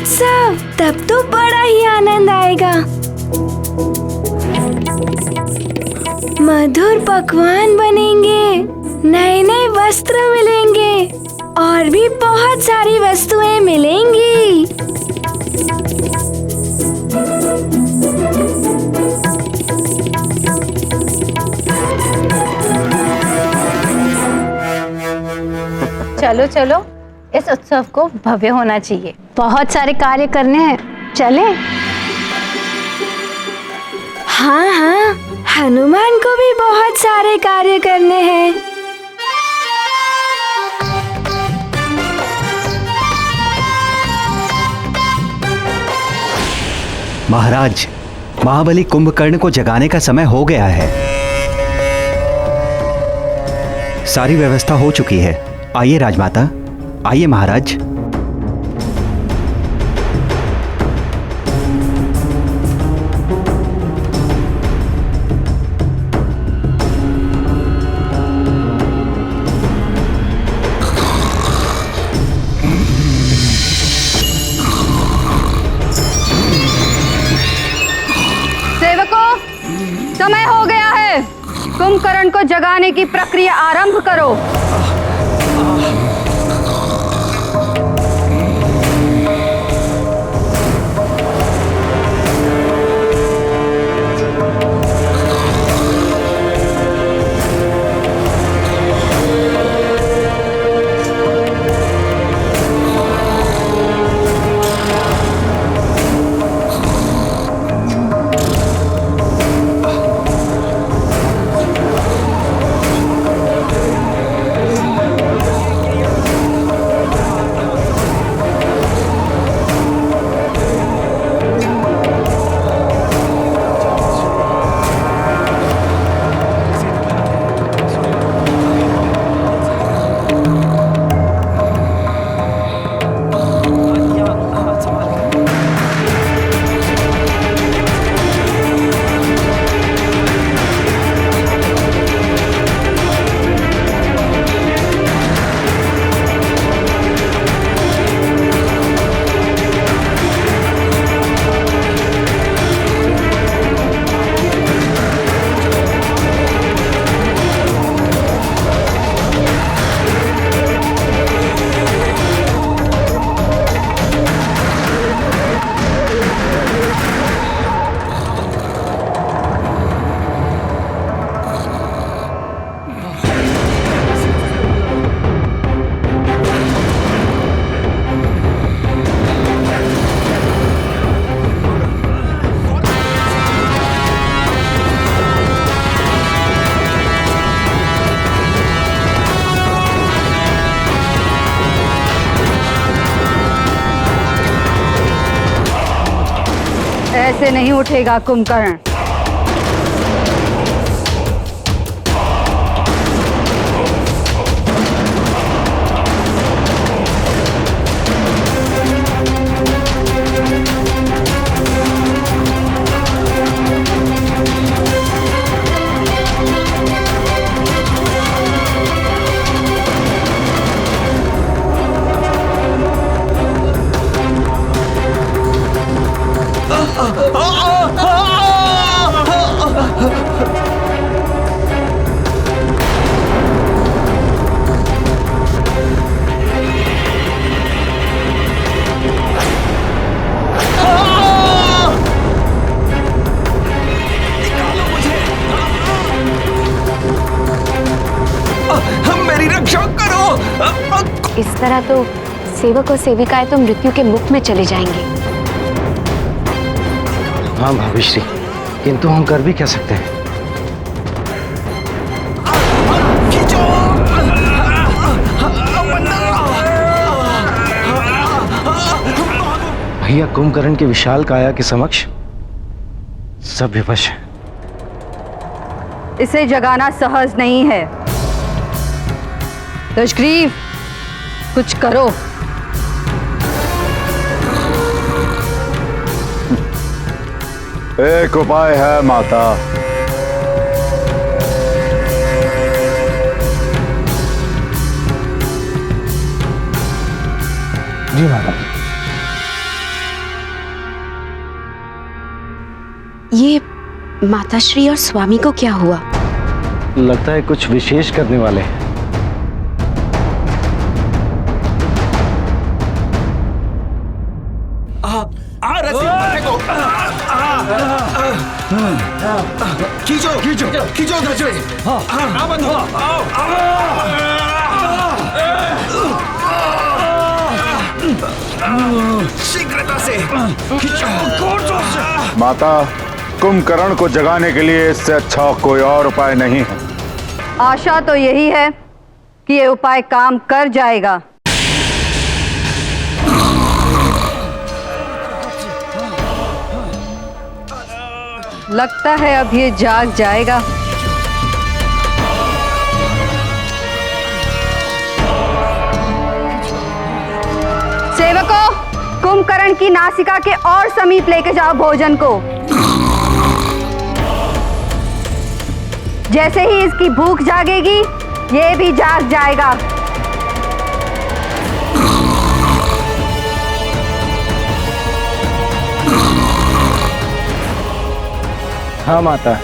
उत्सव, तब तो बड़ा ही आनंद आएगा। मधुर पकवान बनेंगे, नए नए वस्त्र मिलेंगे और भी बहुत सारी वस्तुएं मिलेंगी। चलो चलो, इस उत्सव को भव्य होना चाहिए। बहुत सारे कार्य करने हैं, चलें? हाँ हाँ, हनुमान को भी बहुत सारे कार्य करने हैं। महाराज, महाबली कुंभकर्ण को जगाने का समय हो गया है। सारी व्यवस्था हो चुकी है। आइए राजमाता, आइए महाराज। सेवकों, समय हो गया है। कुंभकर्ण को जगाने की प्रक्रिया आरंभ करो। ऐसे नहीं उठेगा कुंभकर्ण। इस तरह तो सेवक और सेविकाएं तो मृत्यु के मुख में चले जाएंगे। हाँ भाभीश्री, किंतु हम कर भी क्या सकते हैं? भैया कुंभकर्ण के विशाल काया के समक्ष सब विवश है। इसे जगाना सहज नहीं है। दशग्रीव, कुछ करो। एक उपाय है माता। जी माता। ये माताश्री और स्वामी को क्या हुआ? लगता है कुछ विशेष करने वाले हैं। खींचो खींचो खींचो उधर से। शीघ्रता से खींचो। माता, कुंभकर्ण को जगाने के लिए इससे अच्छा कोई और उपाय नहीं है। आशा तो यही है कि ये उपाय काम कर जाएगा। लगता है अब ये जाग जाएगा। सेवकों, कुंभकर्ण की नासिका के और समीप लेके जाओ भोजन को। जैसे ही इसकी भूख जागेगी, ये भी जाग जाएगा। हाँ माता,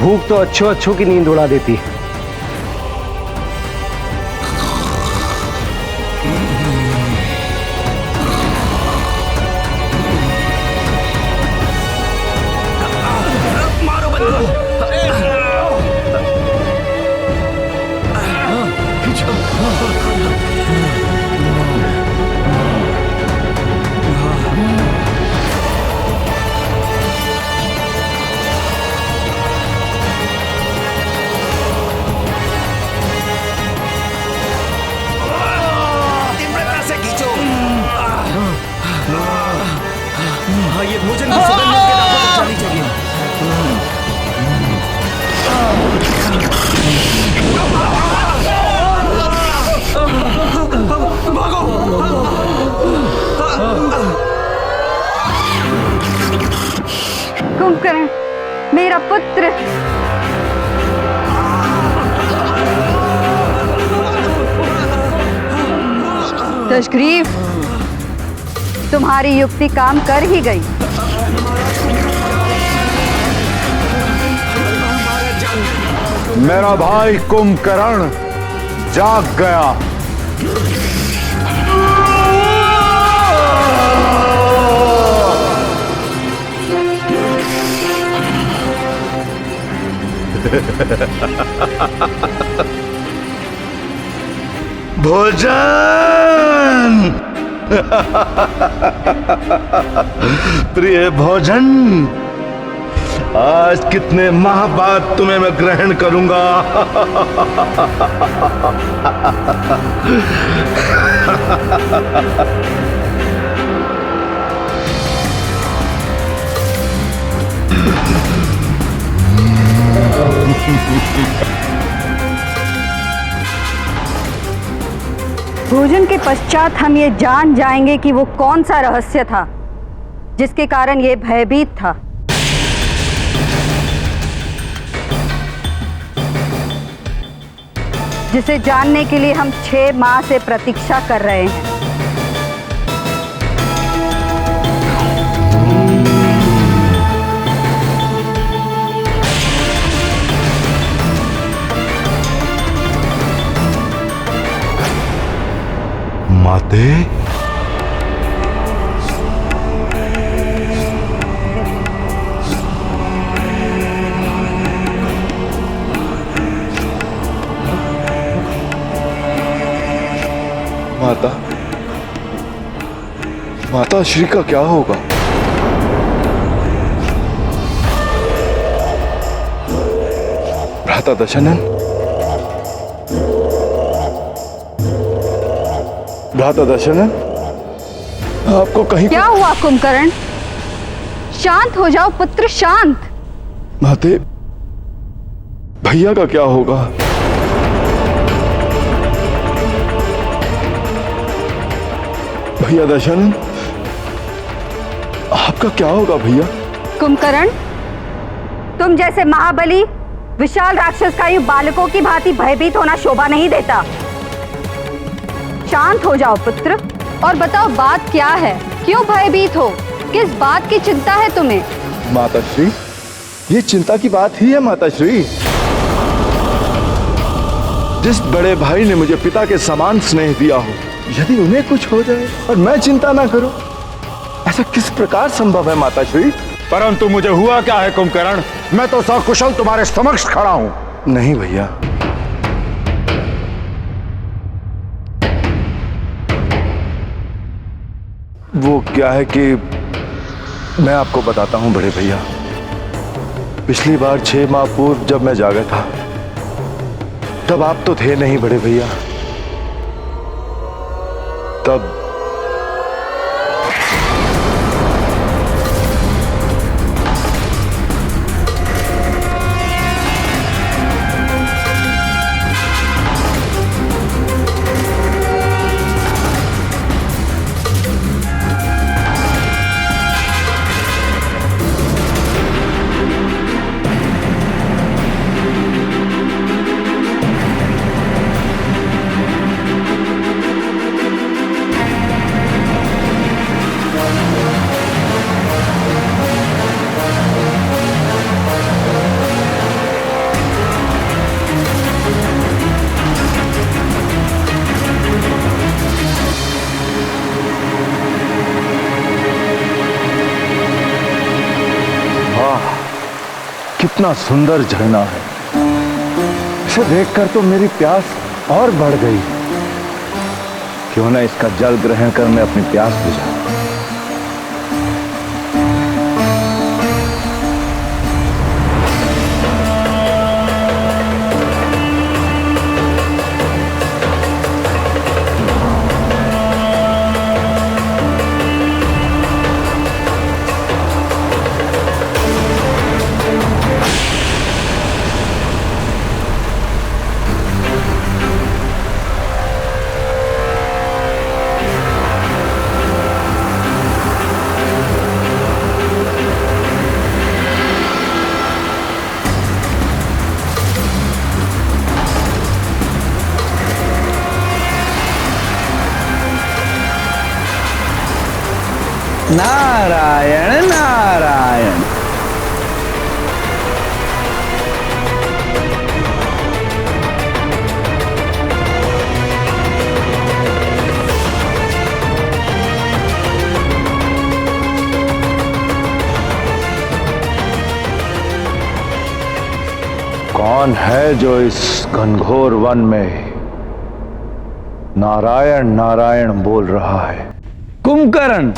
भूख तो अच्छों अच्छों की नींद उड़ा देती है। ये भोजन की सुगंध इसके नाकों तक जानी चाहिए। कुंभकर्ण, मेरा पुत्र। दशग्रीव, तुम्हारी युक्ति काम कर ही गई। मेरा भाई कुंभकर्ण जाग गया। भोजन प्रिय भोजन, आज कितने माह बाद तुम्हें मैं ग्रहण करूंगा। भोजन के पश्चात हम ये जान जाएंगे कि वो कौन सा रहस्य था जिसके कारण ये भयभीत था। जिसे जानने के लिए हम 6 माह से प्रतीक्षा कर रहे हैं। माते, माता श्री का क्या होगा? भ्राता दशानन, भ्राता दशानन, आपको कहीं क्या हुआ कुंभकर्ण? शांत हो जाओ पुत्र, शांत। माते, भैया का क्या होगा? भैया दशानन, आपका क्या होगा भैया? कुंभकर्ण, तुम जैसे महाबली विशाल राक्षस का यूं बालकों की भांति भयभीत होना शोभा नहीं देता। शांत हो जाओ पुत्र और बताओ बात क्या है? क्यों भयभीत हो? किस बात की चिंता है तुम्हें? माताश्री, ये चिंता की बात ही है माताश्री। जिस बड़े भाई ने मुझे पिता के समान स्नेह दिया हो, यदि उन्हें कुछ हो जाए और मैं चिंता ना करूं, ऐसा किस प्रकार संभव है माताश्री? परंतु मुझे हुआ क्या है कुंभकर्ण? मैं तो सकुशल तुम्हारे समक्ष खड़ा हूं। नहीं भैया, वो क्या है कि मैं आपको बताता हूं बड़े भैया। पिछली बार 6 माह पूर्व जब मैं जागा था, तब आप तो थे नहीं बड़े भैया। तब कितना सुंदर झरना है। इसे देखकर तो मेरी प्यास और बढ़ गई। क्यों ना इसका जल ग्रहण कर मैं अपनी प्यास बुझाऊं। नारायण नारायण। कौन है जो इस घनघोर वन में नारायण नारायण बोल रहा है? कुंभकर्ण।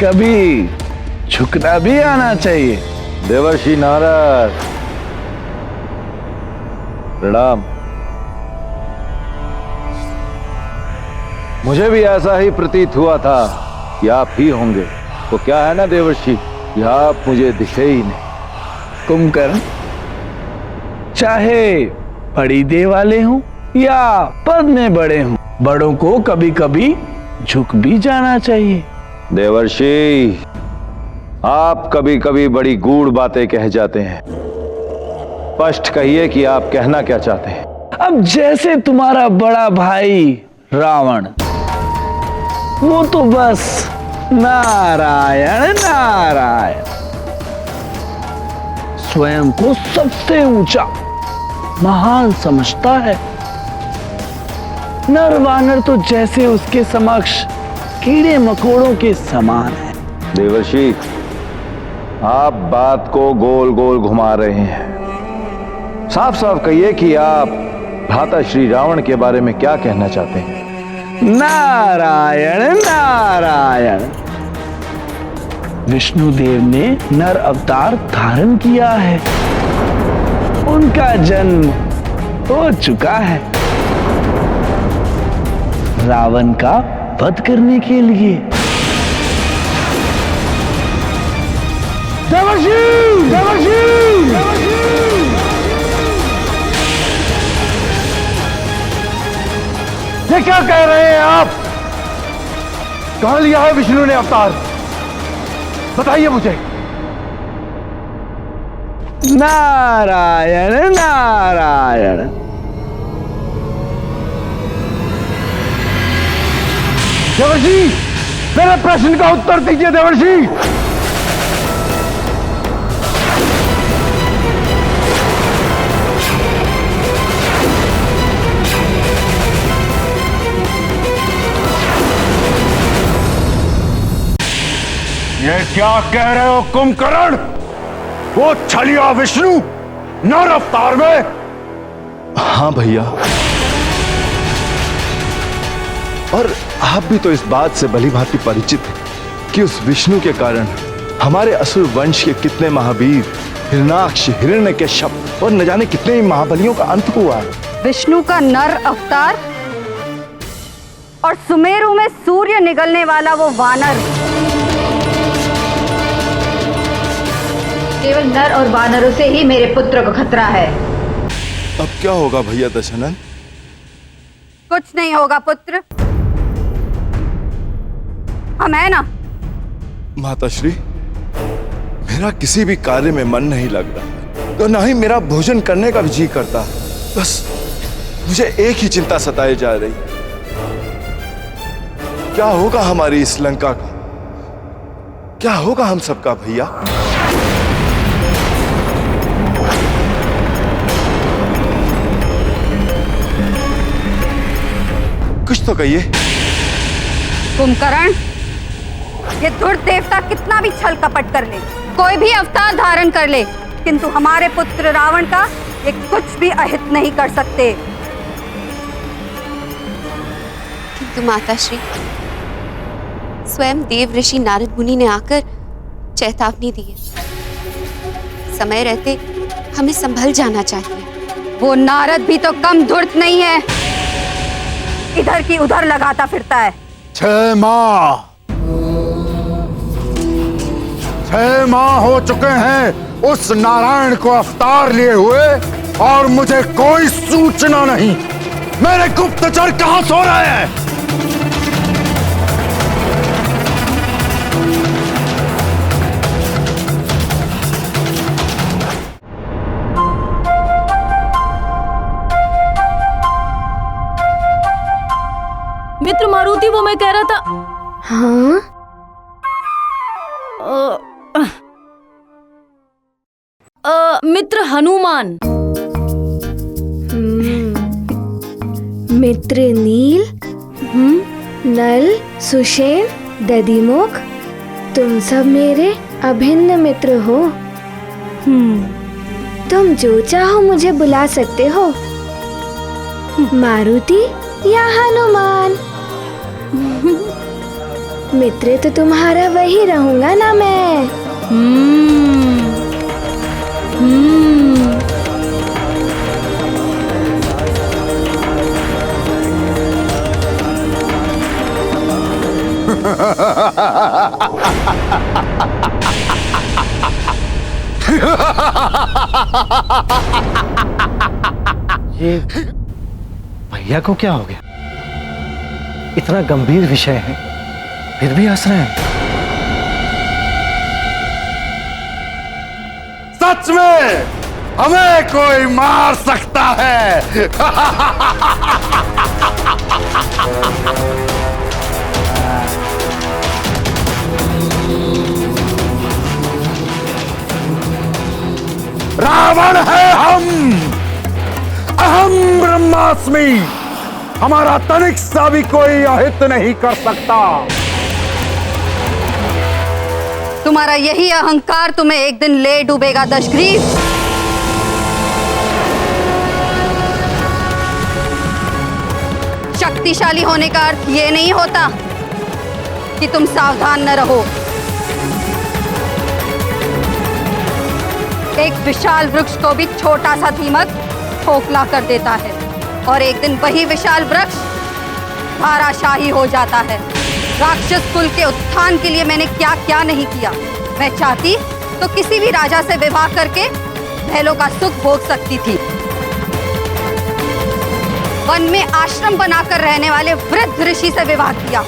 कभी झुकना भी आना चाहिए। देवर्षि नारद, प्रणाम। मुझे भी ऐसा ही प्रतीत हुआ था कि आप ही होंगे। तो क्या है ना देवर्षि, कि आप मुझे दिखे ही नहीं। कुंभकर्ण, चाहे बड़ी देह वाले हों या पद में बड़े हों, बड़ों को कभी कभी झुक भी जाना चाहिए। देवर्षि, आप कभी कभी बड़ी गूढ़ बातें कह जाते हैं। स्पष्ट कहिए कि आप कहना क्या चाहते हैं। अब जैसे तुम्हारा बड़ा भाई रावण, वो तो बस नारायण नारायण, स्वयं को सबसे ऊंचा महान समझता है। नर वानर तो जैसे उसके समक्ष कीड़े मकोड़ों के समान है। देवर्षि, आप बात को गोल गोल घुमा रहे हैं। साफ साफ कहिए कि आप भ्राता श्री रावण के बारे में क्या कहना चाहते हैं। नारायण नारायण। विष्णुदेव ने नर अवतार धारण किया है। उनका जन्म हो चुका है रावण का वध करने के लिए। देवर्षि, देवर्षि, ये क्या कह रहे हैं आप? कहां लिया है विष्णु ने अवतार? बताइए मुझे। नारायण नारायण। देवर्षि, मेरे प्रश्न का उत्तर दीजिए देवर्षि। ये क्या कह रहे हो कुंभकर्ण? वो छलिया विष्णु नर अवतार में? हाँ भैया, और आप भी तो इस बात से भली भांति परिचित हैं कि उस विष्णु के कारण हमारे असुर वंश के कितने महावीर, हिरणाक्ष, हिरण्यकश्यप और न जाने कितने ही महाबलियों का अंत हुआ है। विष्णु का नर अवतार और सुमेरु में सूर्य निगलने वाला वो वानर। केवल नर और वानरों से ही मेरे पुत्र को खतरा है। अब क्या होगा भैया दशनंद? कुछ नहीं होगा पुत्र, हम है ना। माताश्री, मेरा किसी भी कार्य में मन नहीं लग रहा, तो ना ही मेरा भोजन करने का भी जी करता। बस मुझे एक ही चिंता सताए जा रही, क्या होगा हमारी इस लंका का, क्या होगा हम सबका भैया? कुछ तो कहिए। कुंभकर्ण, ये धुर्त देवता कितना भी छल कपट कर ले, कोई भी अवतार धारण कर ले, किंतु हमारे पुत्र रावण का ये कुछ भी अहित नहीं कर सकते। किंतु माताश्री, स्वयं देव ऋषि नारद मुनि ने आकर चेतावनी दी है, समय रहते हमें संभल जाना चाहिए। वो नारद भी तो कम धूर्त नहीं है, इधर की उधर लगाता फिरता है। 6 माह हो चुके हैं उस नारायण को अवतार लिए हुए और मुझे कोई सूचना नहीं। मेरे गुप्तचर कहां सो रहे हैं? मित्र मारुति, वो मैं कह रहा था। हाँ? मित्र हनुमान। मित्र नील, नल, सुषेण, दधिमुख, तुम सब मेरे अभिन्न मित्र हो। तुम जो चाहो मुझे बुला सकते हो, मारुति या हनुमान। मित्र तो तुम्हारा वही रहूंगा ना मैं। ये भैया को क्या हो गया? इतना गंभीर विषय है, फिर भी हंस रहे हैं। सच में हमें कोई मार सकता है। रावण है हम, अहम ब्रह्मास्मि। हमारा तनिक सा भी कोई अहित नहीं कर सकता। तुम्हारा यही अहंकार तुम्हें एक दिन ले डूबेगा दशग्रीव। शक्तिशाली होने का अर्थ ये नहीं होता कि तुम सावधान न रहो। एक विशाल वृक्ष को भी छोटा सा दीमक खोखला कर देता है और एक दिन वही विशाल वृक्ष धाराशाही हो जाता है। राक्षस कुल के उत्थान के लिए मैंने क्या क्या नहीं किया। मैं चाहती तो किसी भी राजा से विवाह करके महलों का सुख भोग सकती थी। वन में आश्रम बनाकर रहने वाले वृद्ध ऋषि से विवाह किया।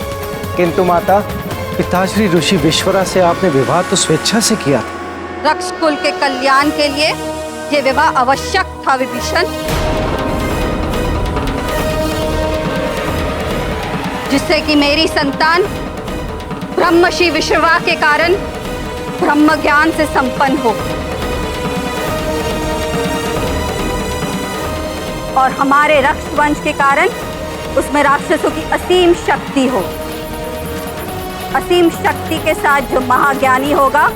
किंतु माता, पिताश्री ऋषि विश्वरा से आपने विवाह तो स्वेच्छा से किया। रक्ष कुल के कल्याण के लिए ये विवाह आवश्यक था विभीषण। जिससे कि मेरी संतान ब्रह्मर्षि विश्रवा के कारण ब्रह्म ज्ञान से संपन्न हो और हमारे रक्ष वंश के कारण उसमें राक्षसों की असीम शक्ति हो। असीम शक्ति के साथ जो महाज्ञानी होगा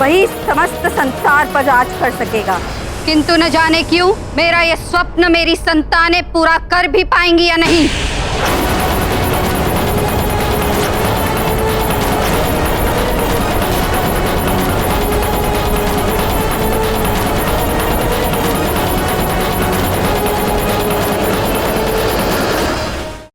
वही समस्त संसार पर राज कर सकेगा। किंतु न जाने क्यों मेरा यह स्वप्न मेरी संतानें पूरा कर भी पाएंगी या नहीं।